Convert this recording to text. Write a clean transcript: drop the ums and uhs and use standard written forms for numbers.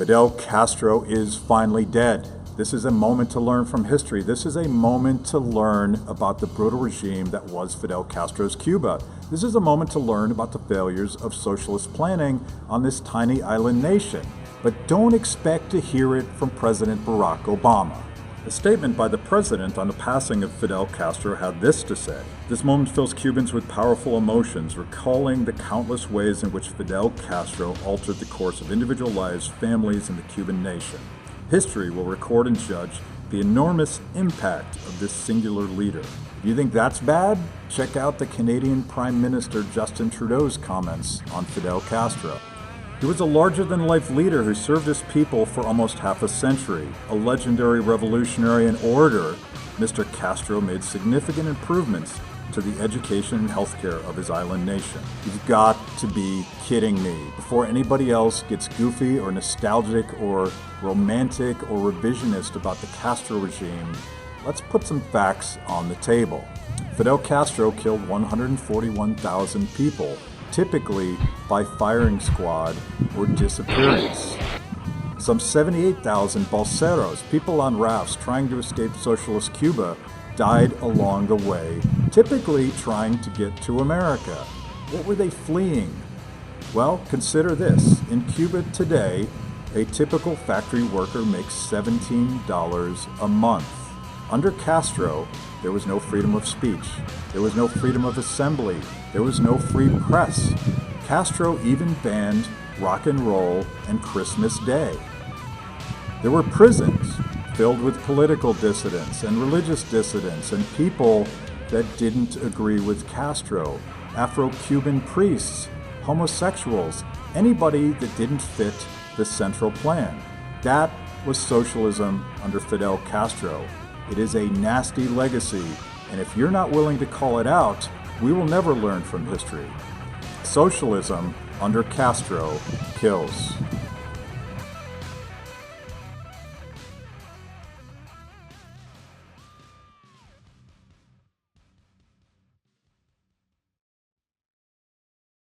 Fidel Castro is finally dead. This is a moment to learn from history. This is a moment to learn about the brutal regime that was Fidel Castro's Cuba. This is a moment to learn about the failures of socialist planning on this tiny island nation. But don't expect to hear it from President Barack Obama. A statement by the president on the passing of Fidel Castro had this to say: "This moment fills Cubans with powerful emotions, recalling the countless ways in which Fidel Castro altered the course of individual lives, families, and the Cuban nation. History will record and judge the enormous impact of this singular leader." Do you think that's bad? Check out the Canadian Prime Minister Justin Trudeau's comments on Fidel Castro. He was a larger-than-life leader who served his people for almost half a century. A legendary revolutionary and orator, Mr. Castro made significant improvements to the education and healthcare of his island nation. You've got to be kidding me. Before anybody else gets goofy or nostalgic or romantic or revisionist about the Castro regime, let's put some facts on the table. Fidel Castro killed 141,000 people, typically by firing squad or disappearance. Some 78,000 balseros, people on rafts trying to escape socialist Cuba, died along the way, typically trying to get to America. What were they fleeing? Well, consider this. In Cuba today, a typical factory worker makes $17 a month. Under Castro, there was no freedom of speech. There was no freedom of assembly. There was no free press. Castro even banned rock and roll and Christmas Day. There were prisons filled with political dissidents and religious dissidents and people that didn't agree with Castro, Afro-Cuban priests, homosexuals, anybody that didn't fit the central plan. That was socialism under Fidel Castro. It is a nasty legacy, and if you're not willing to call it out, we will never learn from history. Socialism under Castro kills.